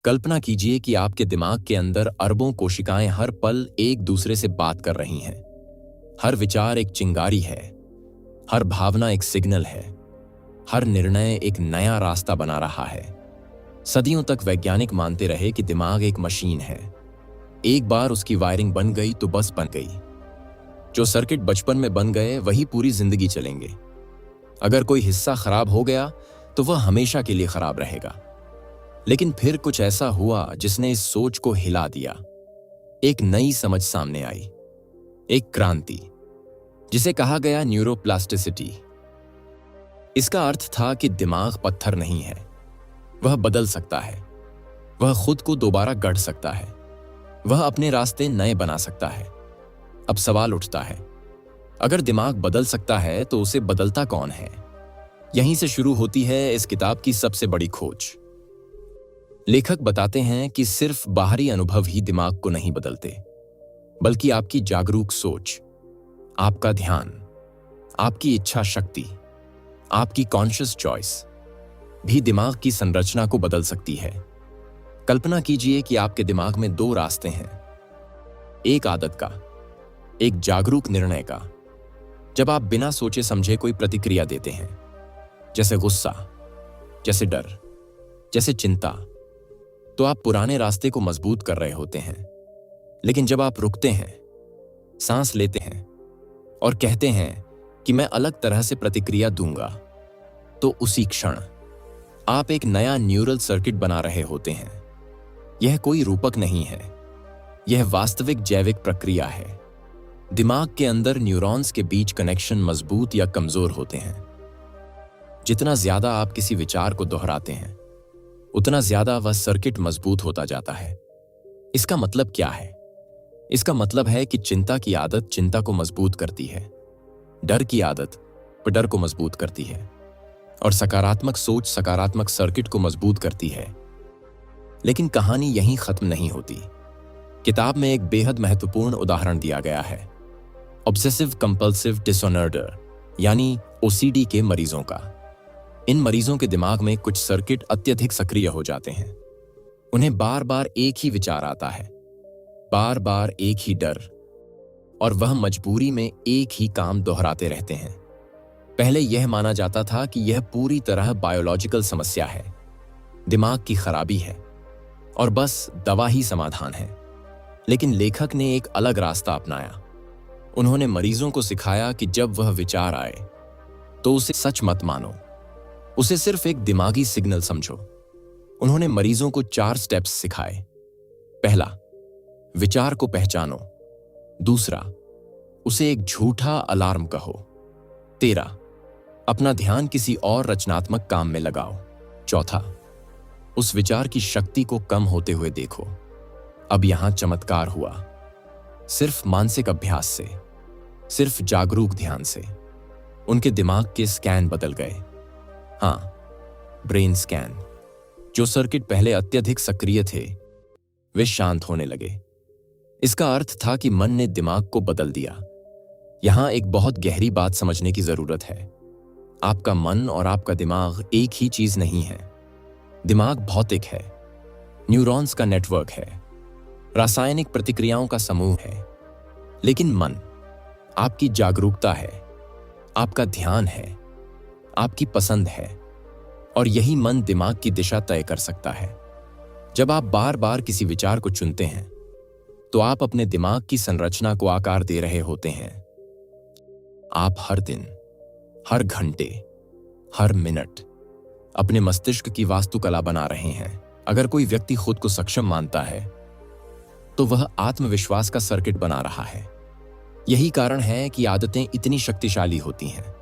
कल्पना कीजिए कि आपके दिमाग के अंदर अरबों कोशिकाएं हर पल एक दूसरे से बात कर रही हैं। हर विचार एक चिंगारी है, हर भावना एक सिग्नल है, हर निर्णय एक नया रास्ता बना रहा है। सदियों तक वैज्ञानिक मानते रहे कि दिमाग एक मशीन है। एक बार उसकी वायरिंग बन गई तो बस बन गई। जो सर्किट बचपन में बन गए वही पूरी जिंदगी चलेंगे। अगर कोई हिस्सा खराब हो गया तो वह हमेशा के लिए खराब रहेगा। लेकिन फिर कुछ ऐसा हुआ जिसने इस सोच को हिला दिया। एक नई समझ सामने आई, एक क्रांति, जिसे कहा गया न्यूरोप्लास्टिसिटी। इसका अर्थ था कि दिमाग पत्थर नहीं है, वह बदल सकता है, वह खुद को दोबारा गढ़ सकता है, वह अपने रास्ते नए बना सकता है। अब सवाल उठता है, अगर दिमाग बदल सकता है तो उसे बदलता कौन है? यहीं से शुरू होती है इस किताब की सबसे बड़ी खोज। लेखक बताते हैं कि सिर्फ बाहरी अनुभव ही दिमाग को नहीं बदलते, बल्कि आपकी जागरूक सोच, आपका ध्यान, आपकी इच्छा शक्ति, आपकी कॉन्शियस चॉइस भी दिमाग की संरचना को बदल सकती है। कल्पना कीजिए कि आपके दिमाग में दो रास्ते हैं, एक आदत का, एक जागरूक निर्णय का। जब आप बिना सोचे समझे कोई प्रतिक्रिया देते हैं, जैसे गुस्सा, जैसे डर, जैसे चिंता, तो आप पुराने रास्ते को मजबूत कर रहे होते हैं। लेकिन जब आप रुकते हैं, सांस लेते हैं और कहते हैं कि मैं अलग तरह से प्रतिक्रिया दूंगा, तो उसी क्षण आप एक नया न्यूरल सर्किट बना रहे होते हैं। यह कोई रूपक नहीं है, यह वास्तविक जैविक प्रक्रिया है। दिमाग के अंदर न्यूरॉन्स के बीच कनेक्शन मजबूत या कमजोर होते हैं। जितना ज्यादा आप किसी विचार को दोहराते हैं, उतना ज्यादा वह सर्किट मजबूत होता जाता है। इसका मतलब क्या है? इसका मतलब है कि चिंता की आदत चिंता को मजबूत करती है, डर की आदत डर को मजबूत करती है, और सकारात्मक सोच सकारात्मक सर्किट को मजबूत करती है। लेकिन कहानी यहीं खत्म नहीं होती। किताब में एक बेहद महत्वपूर्ण उदाहरण दिया गया है, ऑब्सेसिव कंपल्सिव डिसऑर्डर यानी ओसीडी के मरीजों का। इन मरीजों के दिमाग में कुछ सर्किट अत्यधिक सक्रिय हो जाते हैं। उन्हें बार बार एक ही विचार आता है, बार बार एक ही डर, और वह मजबूरी में एक ही काम दोहराते रहते हैं। पहले यह माना जाता था कि यह पूरी तरह बायोलॉजिकल समस्या है, दिमाग की खराबी है और बस दवा ही समाधान है। लेकिन लेखक ने एक अलग रास्ता अपनाया। उन्होंने मरीजों को सिखाया कि जब वह विचार आए तो उसे सच मत मानो, उसे सिर्फ एक दिमागी सिग्नल समझो। उन्होंने मरीजों को 4 स्टेप्स सिखाए। पहला, विचार को पहचानो। दूसरा, उसे एक झूठा अलार्म कहो। 13, अपना ध्यान किसी और रचनात्मक काम में लगाओ। चौथा, उस विचार की शक्ति को कम होते हुए देखो। अब यहां चमत्कार हुआ। सिर्फ मानसिक अभ्यास से, सिर्फ जागरूक ध्यान से उनके दिमाग के स्कैन बदल गए। हाँ, ब्रेन स्कैन। जो सर्किट पहले अत्यधिक सक्रिय थे, वे शांत होने लगे। इसका अर्थ था कि मन ने दिमाग को बदल दिया। यहां एक बहुत गहरी बात समझने की जरूरत है। आपका मन और आपका दिमाग एक ही चीज नहीं है। दिमाग भौतिक है, न्यूरॉन्स का नेटवर्क है, रासायनिक प्रतिक्रियाओं का समूह है। लेकिन मन आपकी जागरूकता है, आपका ध्यान है, आपकी पसंद है, और यही मन दिमाग की दिशा तय कर सकता है। जब आप बार बार किसी विचार को चुनते हैं, तो आप अपने दिमाग की संरचना को आकार दे रहे होते हैं। आप हर दिन, हर घंटे, हर मिनट अपने मस्तिष्क की वास्तुकला बना रहे हैं। अगर कोई व्यक्ति खुद को सक्षम मानता है, तो वह आत्मविश्वास का सर्किट बना रहा है। यही कारण है कि आदतें इतनी शक्तिशाली होती हैं।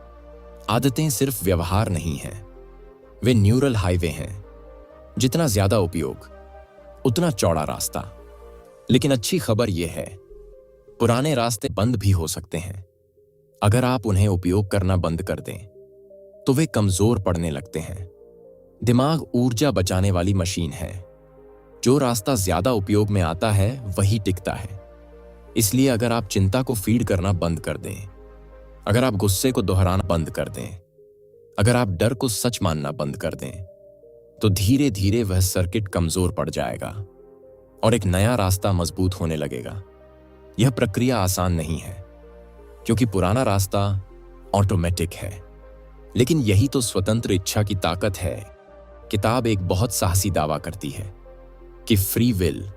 आदतें सिर्फ व्यवहार नहीं हैं, वे न्यूरल हाईवे हैं। जितना ज्यादा उपयोग, उतना चौड़ा रास्ता। लेकिन अच्छी खबर यह है, पुराने रास्ते बंद भी हो सकते हैं। अगर आप उन्हें उपयोग करना बंद कर दें, तो वे कमजोर पड़ने लगते हैं। दिमाग ऊर्जा बचाने वाली मशीन है। जो रास्ता ज्यादा उपयोग में आता है, वही टिकता है। इसलिए अगर आप चिंता को फीड करना बंद कर दें, अगर आप गुस्से को दोहराना बंद कर दें, अगर आप डर को सच मानना बंद कर दें, तो धीरे धीरे वह सर्किट कमजोर पड़ जाएगा और एक नया रास्ता मजबूत होने लगेगा। यह प्रक्रिया आसान नहीं है, क्योंकि पुराना रास्ता ऑटोमेटिक है, लेकिन यही तो स्वतंत्र इच्छा की ताकत है। किताब एक बहुत साहसी दावा करती है कि फ्री विल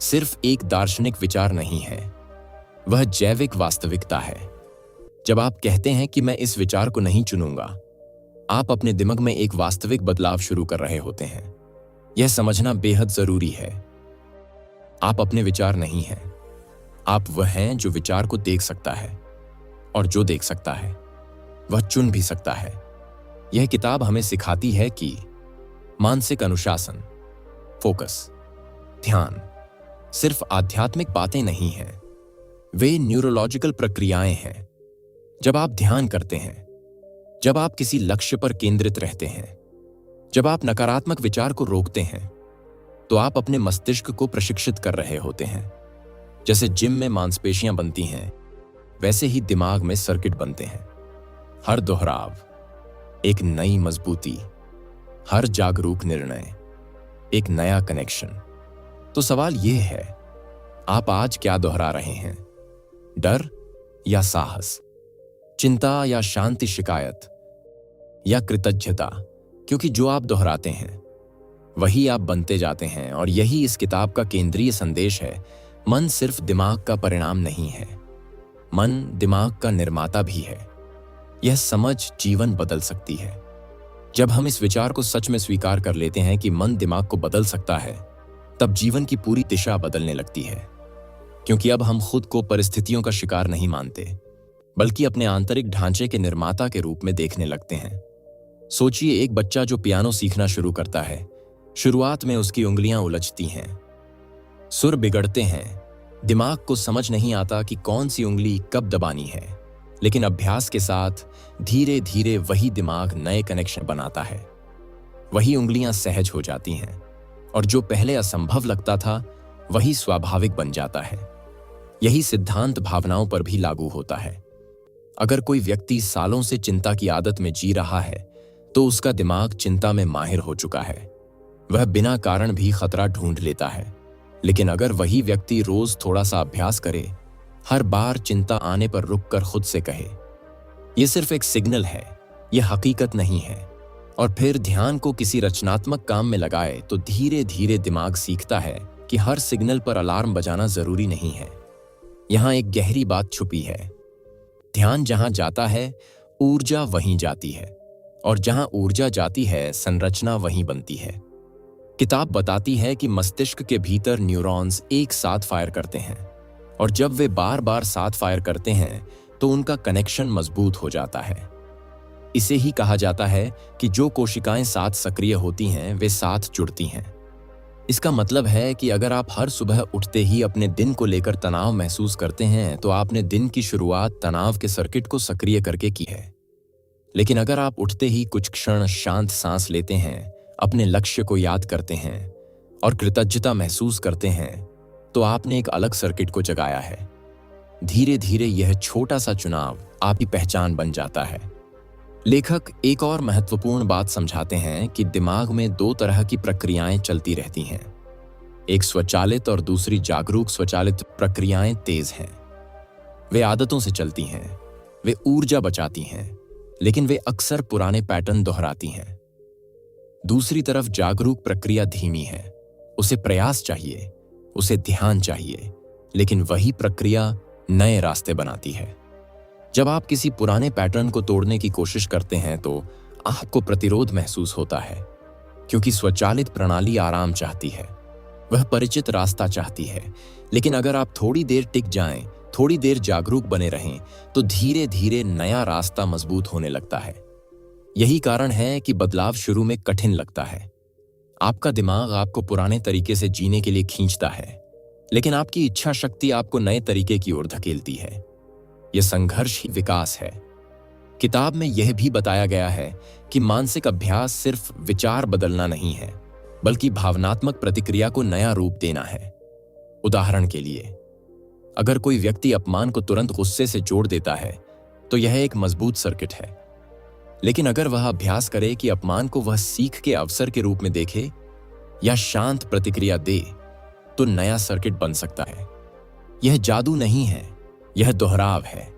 सिर्फ एक दार्शनिक विचार नहीं है, वह जैविक वास्तविकता है। जब आप कहते हैं कि मैं इस विचार को नहीं चुनूंगा, आप अपने दिमाग में एक वास्तविक बदलाव शुरू कर रहे होते हैं। यह समझना बेहद जरूरी है। आप अपने विचार नहीं हैं, आप वह हैं जो विचार को देख सकता है, और जो देख सकता है वह चुन भी सकता है। यह किताब हमें सिखाती है कि मानसिक अनुशासन, फोकस, ध्यान सिर्फ आध्यात्मिक बातें नहीं हैं, वे न्यूरोलॉजिकल प्रक्रियाएं हैं। जब आप ध्यान करते हैं, जब आप किसी लक्ष्य पर केंद्रित रहते हैं, जब आप नकारात्मक विचार को रोकते हैं, तो आप अपने मस्तिष्क को प्रशिक्षित कर रहे होते हैं। जैसे जिम में मांसपेशियां बनती हैं, वैसे ही दिमाग में सर्किट बनते हैं। हर दोहराव एक नई मजबूती, हर जागरूक निर्णय एक नया कनेक्शन। तो सवाल यह है, आप आज क्या दोहरा रहे हैं? डर या साहस, चिंता या शांति, शिकायत या कृतज्ञता? क्योंकि जो आप दोहराते हैं वही आप बनते जाते हैं, और यही इस किताब का केंद्रीय संदेश है। मन सिर्फ दिमाग का परिणाम नहीं है, मन दिमाग का निर्माता भी है। यह समझ जीवन बदल सकती है। जब हम इस विचार को सच में स्वीकार कर लेते हैं कि मन दिमाग को बदल सकता है, तब जीवन की पूरी दिशा बदलने लगती है। क्योंकि अब हम खुद को परिस्थितियों का शिकार नहीं मानते, बल्कि अपने आंतरिक ढांचे के निर्माता के रूप में देखने लगते हैं। सोचिए, एक बच्चा जो पियानो सीखना शुरू करता है, शुरुआत में उसकी उंगलियां उलझती हैं, सुर बिगड़ते हैं, दिमाग को समझ नहीं आता कि कौन सी उंगली कब दबानी है। लेकिन अभ्यास के साथ धीरे धीरे वही दिमाग नए कनेक्शन बनाता है, वही उंगलियां सहज हो जाती हैं, और जो पहले असंभव लगता था वही स्वाभाविक बन जाता है। यही सिद्धांत भावनाओं पर भी लागू होता है। अगर कोई व्यक्ति सालों से चिंता की आदत में जी रहा है, तो उसका दिमाग चिंता में माहिर हो चुका है। वह बिना कारण भी खतरा ढूंढ लेता है। लेकिन अगर वही व्यक्ति रोज थोड़ा सा अभ्यास करे, हर बार चिंता आने पर रुककर खुद से कहे, यह सिर्फ एक सिग्नल है, यह हकीकत नहीं है, और फिर ध्यान को किसी रचनात्मक काम में लगाए, तो धीरे धीरे दिमाग सीखता है कि हर सिग्नल पर अलार्म बजाना जरूरी नहीं है। यहां एक गहरी बात छुपी है। ध्यान जहां जाता है, ऊर्जा वहीं जाती है, और जहां ऊर्जा जाती है, संरचना वहीं बनती है। किताब बताती है कि मस्तिष्क के भीतर न्यूरॉन्स एक साथ फायर करते हैं, और जब वे बार बार साथ फायर करते हैं, तो उनका कनेक्शन मजबूत हो जाता है। इसे ही कहा जाता है कि जो कोशिकाएं साथ सक्रिय होती हैं, वे साथ जुड़ती हैं। इसका मतलब है कि अगर आप हर सुबह उठते ही अपने दिन को लेकर तनाव महसूस करते हैं, तो आपने दिन की शुरुआत तनाव के सर्किट को सक्रिय करके की है। लेकिन अगर आप उठते ही कुछ क्षण शांत सांस लेते हैं, अपने लक्ष्य को याद करते हैं और कृतज्ञता महसूस करते हैं, तो आपने एक अलग सर्किट को जगाया है। धीरे धीरे यह छोटा सा चुनाव आपकी पहचान बन जाता है। लेखक एक और महत्वपूर्ण बात समझाते हैं कि दिमाग में दो तरह की प्रक्रियाएं चलती रहती हैं, एक स्वचालित और दूसरी जागरूक। स्वचालित प्रक्रियाएं तेज हैं, वे आदतों से चलती हैं, वे ऊर्जा बचाती हैं, लेकिन वे अक्सर पुराने पैटर्न दोहराती हैं। दूसरी तरफ जागरूक प्रक्रिया धीमी है, उसे प्रयास चाहिए, उसे ध्यान चाहिए, लेकिन वही प्रक्रिया नए रास्ते बनाती है। जब आप किसी पुराने पैटर्न को तोड़ने की कोशिश करते हैं, तो आपको प्रतिरोध महसूस होता है, क्योंकि स्वचालित प्रणाली आराम चाहती है, वह परिचित रास्ता चाहती है। लेकिन अगर आप थोड़ी देर टिक जाएं, थोड़ी देर जागरूक बने रहें, तो धीरे धीरे नया रास्ता मजबूत होने लगता है। यही कारण है कि बदलाव शुरू में कठिन लगता है। आपका दिमाग आपको पुराने तरीके से जीने के लिए खींचता है, लेकिन आपकी इच्छा शक्ति आपको नए तरीके की ओर धकेलती है। यह संघर्ष ही विकास है। किताब में यह भी बताया गया है कि मानसिक अभ्यास सिर्फ विचार बदलना नहीं है, बल्कि भावनात्मक प्रतिक्रिया को नया रूप देना है। उदाहरण के लिए, अगर कोई व्यक्ति अपमान को तुरंत गुस्से से जोड़ देता है, तो यह एक मजबूत सर्किट है। लेकिन अगर वह अभ्यास करे कि अपमान को वह सीख के अवसर के रूप में देखे या शांत प्रतिक्रिया दे, तो नया सर्किट बन सकता है। यह जादू नहीं है, यह दोहराव है।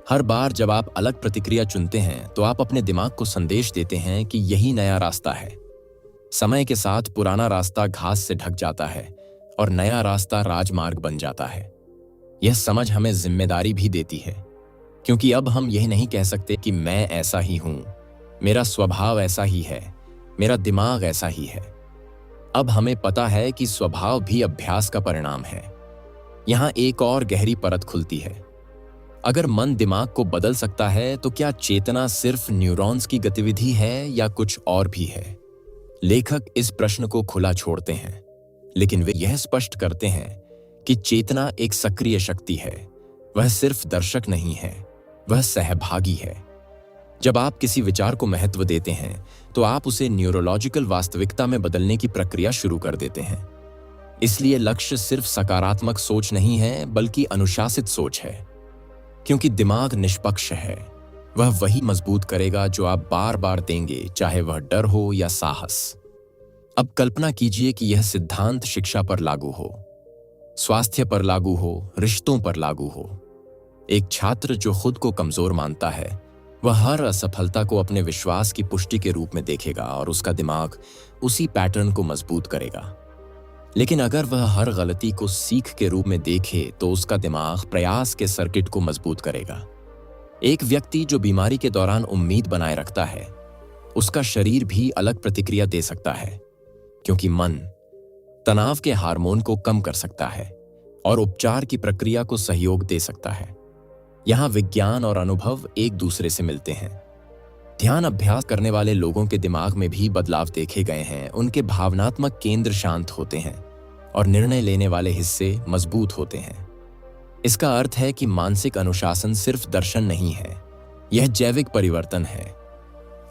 हर बार जब आप अलग प्रतिक्रिया चुनते हैं तो आप अपने दिमाग को संदेश देते हैं कि यही नया रास्ता है। समय के साथ पुराना रास्ता घास से ढक जाता है और नया रास्ता राजमार्ग बन जाता है। यह समझ हमें जिम्मेदारी भी देती है, क्योंकि अब हम यह नहीं कह सकते कि मैं ऐसा ही हूं, मेरा स्वभाव ऐसा ही है, मेरा दिमाग ऐसा ही है। अब हमें पता है कि स्वभाव भी अभ्यास का परिणाम है। यहां एक और गहरी परत खुलती है। अगर मन दिमाग को बदल सकता है तो क्या चेतना सिर्फ न्यूरॉन्स की गतिविधि है या कुछ और भी है? लेखक इस प्रश्न को खुला छोड़ते हैं, लेकिन वे यह स्पष्ट करते हैं कि चेतना एक सक्रिय शक्ति है। वह सिर्फ दर्शक नहीं है, वह सहभागी है। जब आप किसी विचार को महत्व देते हैं तो आप उसे न्यूरोलॉजिकल वास्तविकता में बदलने की प्रक्रिया शुरू कर देते हैं। इसलिए लक्ष्य सिर्फ सकारात्मक सोच नहीं है, बल्कि अनुशासित सोच है। क्योंकि दिमाग निष्पक्ष है, वह वही मजबूत करेगा जो आप बार बार देंगे, चाहे वह डर हो या साहस। अब कल्पना कीजिए कि यह सिद्धांत शिक्षा पर लागू हो, स्वास्थ्य पर लागू हो, रिश्तों पर लागू हो। एक छात्र जो खुद को कमजोर मानता है, वह हर असफलता को अपने विश्वास की पुष्टि के रूप में देखेगा और उसका दिमाग उसी पैटर्न को मजबूत करेगा। लेकिन अगर वह हर गलती को सीख के रूप में देखे तो उसका दिमाग प्रयास के सर्किट को मजबूत करेगा। एक व्यक्ति जो बीमारी के दौरान उम्मीद बनाए रखता है, उसका शरीर भी अलग प्रतिक्रिया दे सकता है, क्योंकि मन तनाव के हार्मोन को कम कर सकता है और उपचार की प्रक्रिया को सहयोग दे सकता है। यहां विज्ञान और अनुभव एक दूसरे से मिलते हैं। ध्यान अभ्यास करने वाले लोगों के दिमाग में भी बदलाव देखे गए हैं। उनके भावनात्मक केंद्र शांत होते हैं और निर्णय लेने वाले हिस्से मजबूत होते हैं। इसका अर्थ है कि मानसिक अनुशासन सिर्फ दर्शन नहीं है, यह जैविक परिवर्तन है।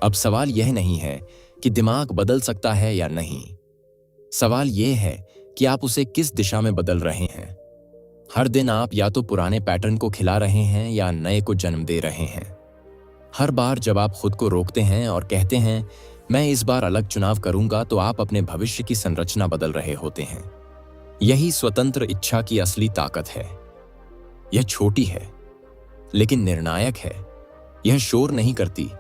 अब सवाल यह नहीं है कि दिमाग बदल सकता है या नहीं। सवाल यह है कि आप उसे किस दिशा में बदल रहे हैं। हर दिन आप या तो पुराने पैटर्न को खिला रहे हैं या नए को जन्म दे रहे हैं। हर बार जब आप खुद को रोकते हैं और कहते हैं मैं इस बार अलग चुनाव करूंगा, तो आप अपने भविष्य की संरचना बदल रहे होते हैं। यही स्वतंत्र इच्छा की असली ताकत है। यह छोटी है लेकिन निर्णायक है। यह शोर नहीं करती,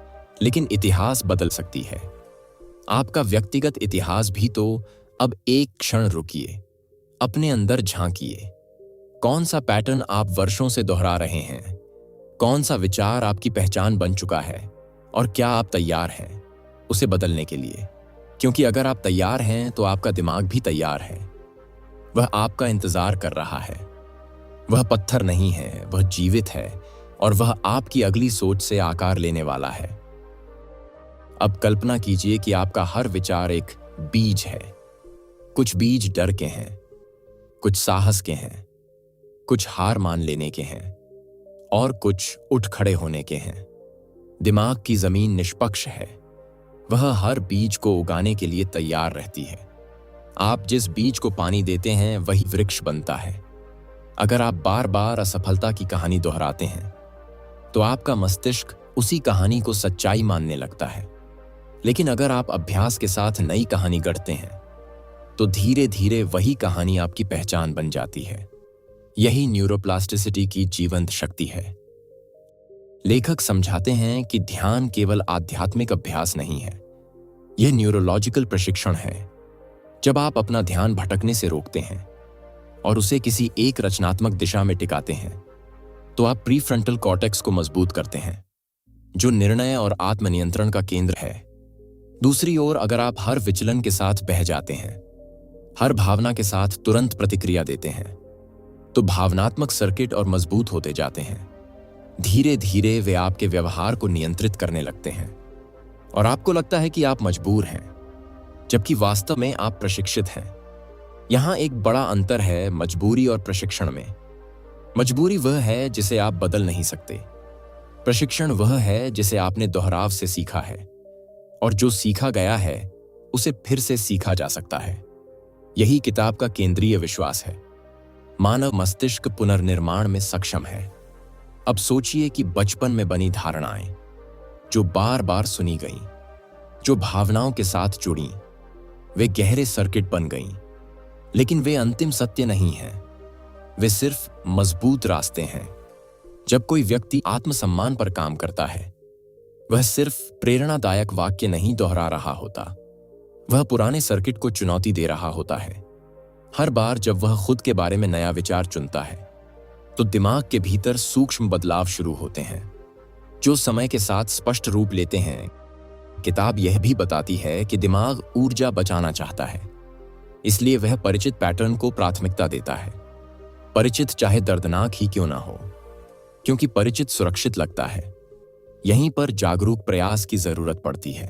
लेकिन इतिहास बदल सकती है। आपका व्यक्तिगत इतिहास भी तो। अब एक क्षण रुकिए, अपने अंदर झांकिए। कौन सा पैटर्न आप वर्षों से दोहरा रहे हैं? कौन सा विचार आपकी पहचान बन चुका है? और क्या आप तैयार हैं उसे बदलने के लिए? क्योंकि अगर आप तैयार हैं तो आपका दिमाग भी तैयार है। वह आपका इंतजार कर रहा है। वह पत्थर नहीं है, वह जीवित है और वह आपकी अगली सोच से आकार लेने वाला है। अब कल्पना कीजिए कि आपका हर विचार एक बीज है। कुछ बीज डर के हैं, कुछ साहस के हैं, कुछ हार मान लेने के हैं और कुछ उठ खड़े होने के हैं। दिमाग की जमीन निष्पक्ष है, वह हर बीज को उगाने के लिए तैयार रहती है। आप जिस बीज को पानी देते हैं वही वृक्ष बनता है। अगर आप बार बार असफलता की कहानी दोहराते हैं तो आपका मस्तिष्क उसी कहानी को सच्चाई मानने लगता है। लेकिन अगर आप अभ्यास के साथ नई कहानी गढ़ते हैं तो धीरे धीरे वही कहानी आपकी पहचान बन जाती है। यही न्यूरोप्लास्टिसिटी की जीवंत शक्ति है। लेखक समझाते हैं कि ध्यान केवल आध्यात्मिक अभ्यास नहीं है, यह न्यूरोलॉजिकल प्रशिक्षण है। जब आप अपना ध्यान भटकने से रोकते हैं और उसे किसी एक रचनात्मक दिशा में टिकाते हैं, तो आप प्रीफ्रंटल कॉर्टेक्स को मजबूत करते हैं, जो निर्णय और आत्मनियंत्रण का केंद्र है। दूसरी ओर, अगर आप हर विचलन के साथ बह जाते हैं, हर भावना के साथ तुरंत प्रतिक्रिया देते हैं, तो भावनात्मक सर्किट और मजबूत होते जाते हैं। धीरे धीरे वे आपके व्यवहार को नियंत्रित करने लगते हैं और आपको लगता है कि आप मजबूर हैं, जबकि वास्तव में आप प्रशिक्षित हैं। यहां एक बड़ा अंतर है मजबूरी और प्रशिक्षण में। मजबूरी वह है जिसे आप बदल नहीं सकते। प्रशिक्षण वह है जिसे आपने दोहराव से सीखा है, और जो सीखा गया है उसे फिर से सीखा जा सकता है। यही किताब का केंद्रीय विश्वास है। मानव मस्तिष्क पुनर्निर्माण में सक्षम है। अब सोचिए कि बचपन में बनी धारणाएं, जो बार बार सुनी गईं, जो भावनाओं के साथ जुड़ीं, वे गहरे सर्किट बन गईं। लेकिन वे अंतिम सत्य नहीं हैं, वे सिर्फ मजबूत रास्ते हैं। जब कोई व्यक्ति आत्मसम्मान पर काम करता है, वह सिर्फ प्रेरणादायक वाक्य नहीं दोहरा रहा होता, वह पुराने सर्किट को चुनौती दे रहा होता है। हर बार जब वह खुद के बारे में नया विचार चुनता है, तो दिमाग के भीतर सूक्ष्म बदलाव शुरू होते हैं, जो समय के साथ स्पष्ट रूप लेते हैं। किताब यह भी बताती है कि दिमाग ऊर्जा बचाना चाहता है, इसलिए वह परिचित पैटर्न को प्राथमिकता देता है, परिचित चाहे दर्दनाक ही क्यों ना हो, क्योंकि परिचित सुरक्षित लगता है। यहीं पर जागरूक प्रयास की जरूरत पड़ती है।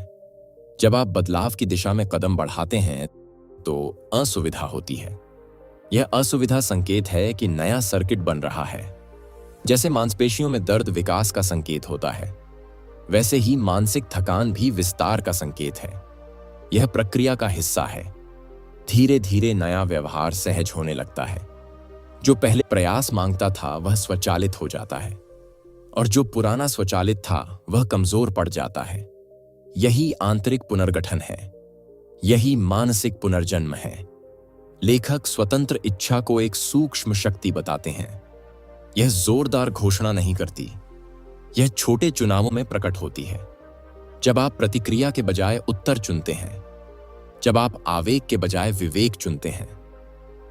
जब आप बदलाव की दिशा में कदम बढ़ाते हैं, तो असुविधा होती है। यह असुविधा संकेत है कि नया सर्किट बन रहा है। जैसे मांसपेशियों में दर्द विकास का संकेत होता है, वैसे ही मानसिक थकान भी विस्तार का संकेत है। यह प्रक्रिया का हिस्सा है। धीरे धीरे नया व्यवहार सहज होने लगता है। जो पहले प्रयास मांगता था, वह स्वचालित हो जाता है, और जो पुराना स्वचालित था, वह कमजोर पड़ जाता है। यही आंतरिक पुनर्गठन है, यही मानसिक पुनर्जन्म है। लेखक स्वतंत्र इच्छा को एक सूक्ष्म शक्ति बताते हैं। यह जोरदार घोषणा नहीं करती, यह छोटे चुनावों में प्रकट होती है। जब आप प्रतिक्रिया के बजाय उत्तर चुनते हैं, जब आप आवेग के बजाय विवेक चुनते हैं,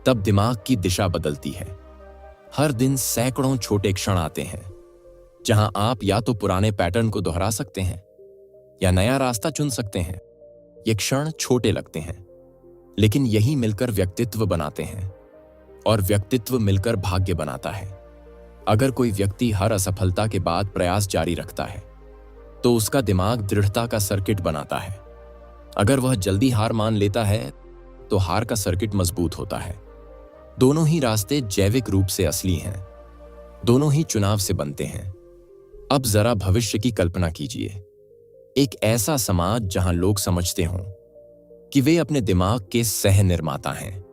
तब दिमाग की दिशा बदलती है। हर दिन सैकड़ों छोटे क्षण आते हैं जहां आप या तो पुराने पैटर्न को दोहरा सकते हैं या नया रास्ता चुन सकते हैं। ये क्षण छोटे लगते हैं, लेकिन यही मिलकर व्यक्तित्व बनाते हैं, और व्यक्तित्व मिलकर भाग्य बनाता है। अगर कोई व्यक्ति हर असफलता के बाद प्रयास जारी रखता है, तो उसका दिमाग दृढ़ता का सर्किट बनाता है। अगर वह जल्दी हार मान लेता है, तो हार का सर्किट मजबूत होता है। दोनों ही रास्ते जैविक रूप से असली हैं, दोनों ही चुनाव से बनते हैं। अब जरा भविष्य की कल्पना कीजिए। एक ऐसा समाज जहां लोग समझते हों कि वे अपने दिमाग के सह निर्माता हैं,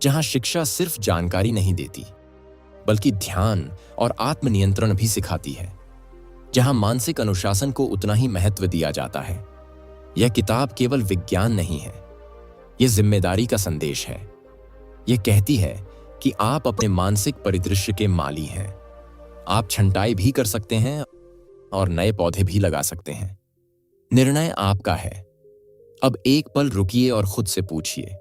जहां शिक्षा सिर्फ जानकारी नहीं देती, बल्कि ध्यान और आत्मनियंत्रण भी सिखाती है, जहां मानसिक अनुशासन को उतना ही महत्व दिया जाता है। यह किताब केवल विज्ञान नहीं है, यह जिम्मेदारी का संदेश है। यह कहती है कि आप अपने मानसिक परिदृश्य के माली हैं। आप छंटाई भी कर सकते हैं और नए पौधे भी लगा सकते हैं। निर्णय आपका है। अब एक पल रुकिए और खुद से पूछिए,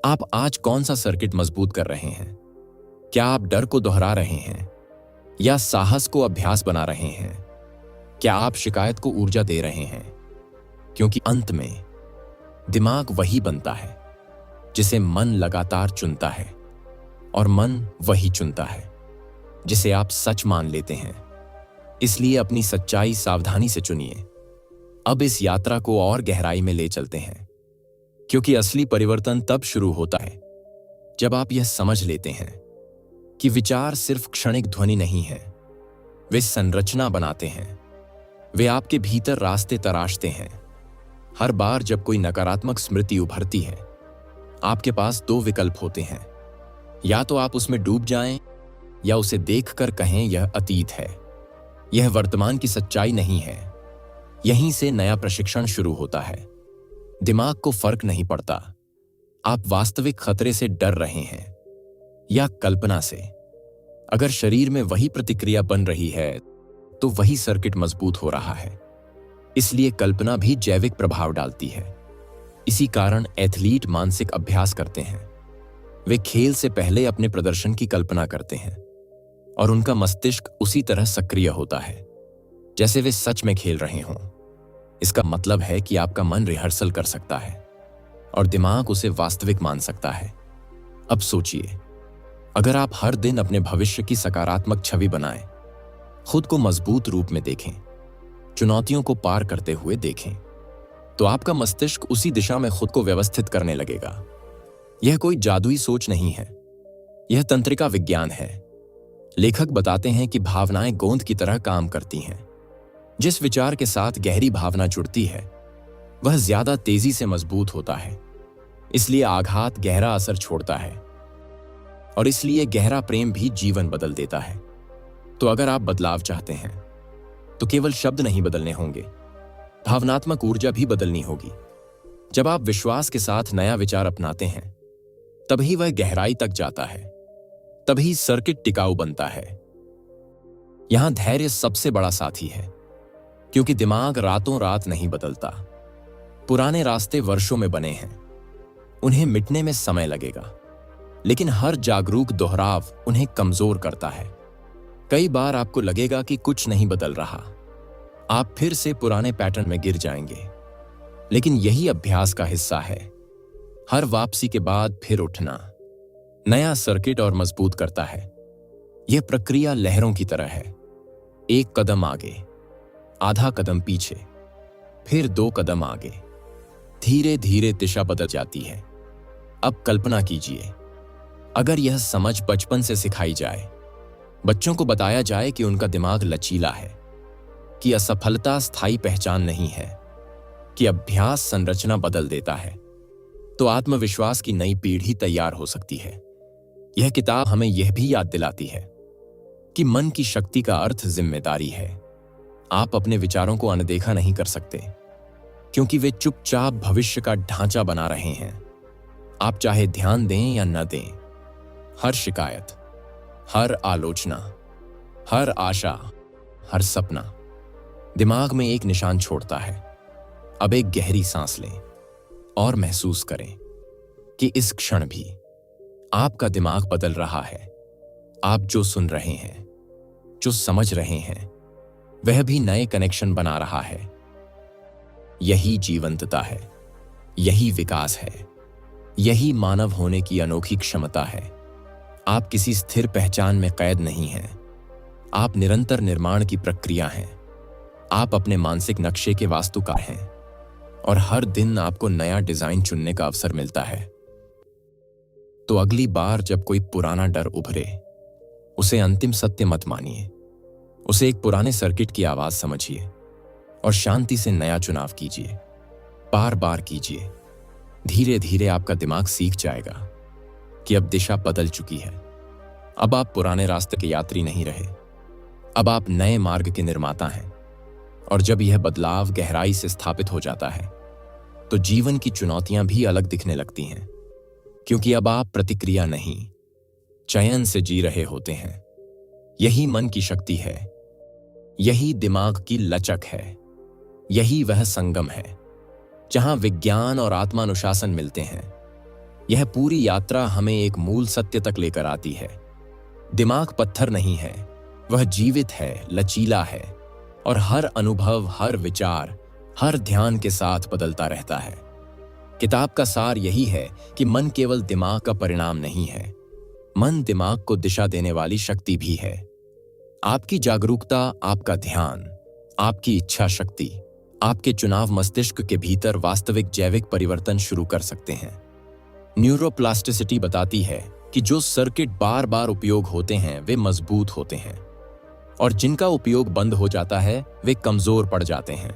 आप आज कौन सा सर्किट मजबूत कर रहे हैं? क्या आप डर को दोहरा रहे हैं या साहस को अभ्यास बना रहे हैं? क्या आप शिकायत को ऊर्जा दे रहे हैं? क्योंकि अंत में दिमाग वही बनता है जिसे मन लगातार चुनता है, और मन वही चुनता है जिसे आप सच मान लेते हैं। इसलिए अपनी सच्चाई सावधानी से चुनिए। अब इस यात्रा को और गहराई में ले चलते हैं, क्योंकि असली परिवर्तन तब शुरू होता है जब आप यह समझ लेते हैं कि विचार सिर्फ क्षणिक ध्वनि नहीं है, वे संरचना बनाते हैं। वे आपके भीतर रास्ते तराशते हैं। हर बार जब कोई नकारात्मक स्मृति उभरती है, आपके पास दो विकल्प होते हैं। या तो आप उसमें डूब जाएं, या उसे देखकर कहें यह अतीत है, यह वर्तमान की सच्चाई नहीं है। यहीं से नया प्रशिक्षण शुरू होता है। दिमाग को फर्क नहीं पड़ता आप वास्तविक खतरे से डर रहे हैं या कल्पना से। अगर शरीर में वही प्रतिक्रिया बन रही है, तो वही सर्किट मजबूत हो रहा है। इसलिए कल्पना भी जैविक प्रभाव डालती है। इसी कारण एथलीट मानसिक अभ्यास करते हैं। वे खेल से पहले अपने प्रदर्शन की कल्पना करते हैं, और उनका मस्तिष्क उसी तरह सक्रिय होता है जैसे वे सच में खेल रहे हों। इसका मतलब है कि आपका मन रिहर्सल कर सकता है और दिमाग उसे वास्तविक मान सकता है। अब सोचिए, अगर आप हर दिन अपने भविष्य की सकारात्मक छवि बनाएं, खुद को मजबूत रूप में देखें, चुनौतियों को पार करते हुए देखें, तो आपका मस्तिष्क उसी दिशा में खुद को व्यवस्थित करने लगेगा। यह कोई जादुई सोच नहीं है, यह तंत्रिका विज्ञान है। लेखक बताते हैं कि भावनाएं गोंद की तरह काम करती हैं। जिस विचार के साथ गहरी भावना जुड़ती है, वह ज्यादा तेजी से मजबूत होता है। इसलिए आघात गहरा असर छोड़ता है, और इसलिए गहरा प्रेम भी जीवन बदल देता है। तो अगर आप बदलाव चाहते हैं, तो केवल शब्द नहीं बदलने होंगे, भावनात्मक ऊर्जा भी बदलनी होगी। जब आप विश्वास के साथ नया विचार अपनाते हैं, तभी वह गहराई तक जाता है, तभी सर्किट टिकाऊ बनता है। यहां धैर्य सबसे बड़ा साथी है, क्योंकि दिमाग रातों रात नहीं बदलता। पुराने रास्ते वर्षों में बने हैं, उन्हें मिटने में समय लगेगा, लेकिन हर जागरूक दोहराव उन्हें कमजोर करता है। कई बार आपको लगेगा कि कुछ नहीं बदल रहा, आप फिर से पुराने पैटर्न में गिर जाएंगे, लेकिन यही अभ्यास का हिस्सा है। हर वापसी के बाद फिर उठना नया सर्किट और मजबूत करता है। यह प्रक्रिया लहरों की तरह है, एक कदम आगे, आधा कदम पीछे, फिर 2 कदम आगे। धीरे धीरे दिशा बदल जाती है। अब कल्पना कीजिए, अगर यह समझ बचपन से सिखाई जाए, बच्चों को बताया जाए कि उनका दिमाग लचीला है, कि असफलता स्थायी पहचान नहीं है, कि अभ्यास संरचना बदल देता है, तो आत्मविश्वास की नई पीढ़ी तैयार हो सकती है। यह किताब हमें यह भी याद दिलाती है कि मन की शक्ति का अर्थ जिम्मेदारी है। आप अपने विचारों को अनदेखा नहीं कर सकते, क्योंकि वे चुपचाप भविष्य का ढांचा बना रहे हैं। आप चाहे ध्यान दें या न दें, हर शिकायत, हर आलोचना, हर आशा, हर सपना दिमाग में एक निशान छोड़ता है। अब एक गहरी सांस लें और महसूस करें कि इस क्षण भी आपका दिमाग बदल रहा है। आप जो सुन रहे हैं, जो समझ रहे हैं, वह भी नए कनेक्शन बना रहा है। यही जीवंतता है, यही विकास है, यही मानव होने की अनोखी क्षमता है। आप किसी स्थिर पहचान में कैद नहीं हैं, आप निरंतर निर्माण की प्रक्रिया हैं। आप अपने मानसिक नक्शे के वास्तुकार हैं, और हर दिन आपको नया डिजाइन चुनने का अवसर मिलता है। तो अगली बार जब कोई पुराना डर उभरे, उसे अंतिम सत्य मत मानिए। उसे एक पुराने सर्किट की आवाज समझिए और शांति से नया चुनाव कीजिए। बार बार कीजिए। धीरे धीरे आपका दिमाग सीख जाएगा कि अब दिशा बदल चुकी है। अब आप पुराने रास्ते के यात्री नहीं रहे, अब आप नए मार्ग के निर्माता हैं। और जब यह बदलाव गहराई से स्थापित हो जाता है, तो जीवन की चुनौतियां भी अलग दिखने लगती हैं, क्योंकि अब आप प्रतिक्रिया नहीं, चयन से जी रहे होते हैं। यही मन की शक्ति है, यही दिमाग की लचक है, यही वह संगम है जहां विज्ञान और आत्मानुशासन मिलते हैं। यह पूरी यात्रा हमें एक मूल सत्य तक लेकर आती है। दिमाग पत्थर नहीं है, वह जीवित है, लचीला है, और हर अनुभव, हर विचार, हर ध्यान के साथ बदलता रहता है। किताब का सार यही है कि मन केवल दिमाग का परिणाम नहीं है, मन दिमाग को दिशा देने वाली शक्ति भी है। आपकी जागरूकता, आपका ध्यान, आपकी इच्छा शक्ति, आपके चुनाव मस्तिष्क के भीतर वास्तविक जैविक परिवर्तन शुरू कर सकते हैं। न्यूरोप्लास्टिसिटी बताती है कि जो सर्किट बार बार उपयोग होते हैं वे मजबूत होते हैं, और जिनका उपयोग बंद हो जाता है वे कमजोर पड़ जाते हैं।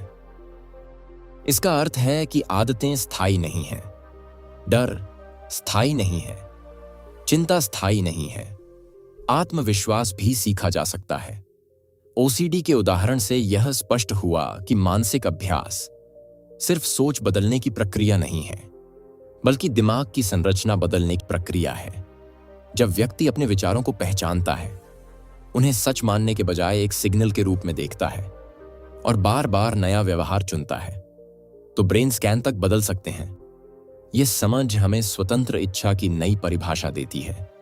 इसका अर्थ है कि आदतें स्थायी नहीं हैं, डर स्थायी नहीं है, चिंता स्थायी नहीं है। आत्मविश्वास भी सीखा जा सकता है। ओसीडी के उदाहरण से यह स्पष्ट हुआ कि मानसिक अभ्यास सिर्फ सोच बदलने की प्रक्रिया नहीं है, बल्कि दिमाग की संरचना बदलने की प्रक्रिया है। जब व्यक्ति अपने विचारों को पहचानता है, उन्हें सच मानने के बजाय एक सिग्नल के रूप में देखता है और बार बार नया व्यवहार चुनता है, तो ब्रेन स्कैन तक बदल सकते हैं। यह समझ हमें स्वतंत्र इच्छा की नई परिभाषा देती है।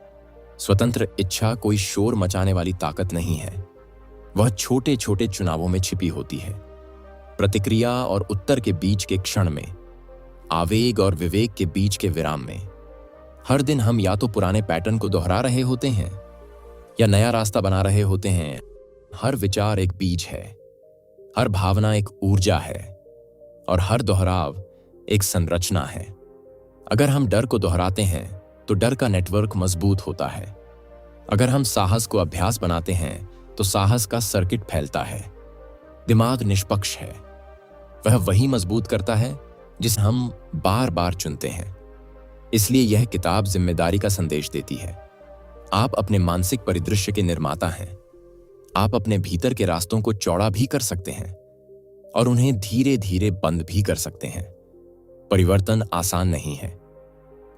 स्वतंत्र इच्छा कोई शोर मचाने वाली ताकत नहीं है, वह छोटे छोटे चुनावों में छिपी होती है। प्रतिक्रिया और उत्तर के बीच के क्षण में, आवेग और विवेक के बीच के विराम में। हर दिन हम या तो पुराने पैटर्न को दोहरा रहे होते हैं या नया रास्ता बना रहे होते हैं। हर विचार एक बीज है, हर भावना एक ऊर्जा है, और हर दोहराव एक संरचना है। अगर हम डर को दोहराते हैं तो डर का नेटवर्क मजबूत होता है। अगर हम साहस को अभ्यास बनाते हैं तो साहस का सर्किट फैलता है। दिमाग निष्पक्ष है, वह वही मजबूत करता है जिसे हम बार बार चुनते हैं। इसलिए यह किताब जिम्मेदारी का संदेश देती है। आप अपने मानसिक परिदृश्य के निर्माता हैं। आप अपने भीतर के रास्तों को चौड़ा भी कर सकते हैं, और उन्हें धीरे धीरे बंद भी कर सकते हैं। परिवर्तन आसान नहीं है,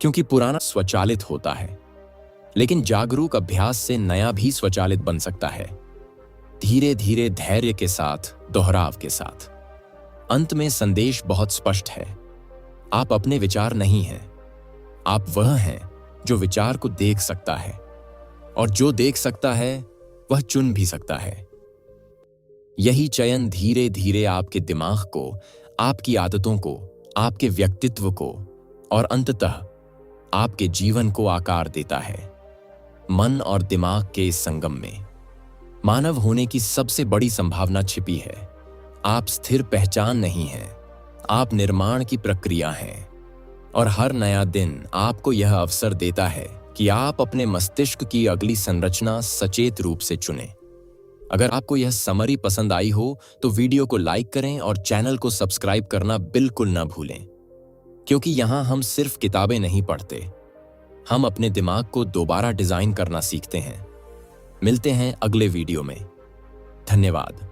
क्योंकि पुराना स्वचालित होता है, लेकिन जागरूक अभ्यास से नया भी स्वचालित बन सकता है, धीरे धीरे, धैर्य के साथ, दोहराव के साथ। अंत में संदेश बहुत स्पष्ट है। आप अपने विचार नहीं हैं, आप वह हैं जो विचार को देख सकता है, और जो देख सकता है वह चुन भी सकता है। यही चयन धीरे धीरे आपके दिमाग को, आपकी आदतों को, आपके व्यक्तित्व को और अंततः आपके जीवन को आकार देता है। मन और दिमाग के इस संगम में मानव होने की सबसे बड़ी संभावना छिपी है। आप स्थिर पहचान नहीं हैं, आप निर्माण की प्रक्रिया हैं, और हर नया दिन आपको यह अवसर देता है कि आप अपने मस्तिष्क की अगली संरचना सचेत रूप से चुनें। अगर आपको यह समरी पसंद आई हो तो वीडियो को लाइक करें और चैनल को सब्सक्राइब करना बिल्कुल न भूलें, क्योंकि यहाँ हम सिर्फ किताबें नहीं पढ़ते, हम अपने दिमाग को दोबारा डिजाइन करना सीखते हैं। मिलते हैं अगले वीडियो में। धन्यवाद।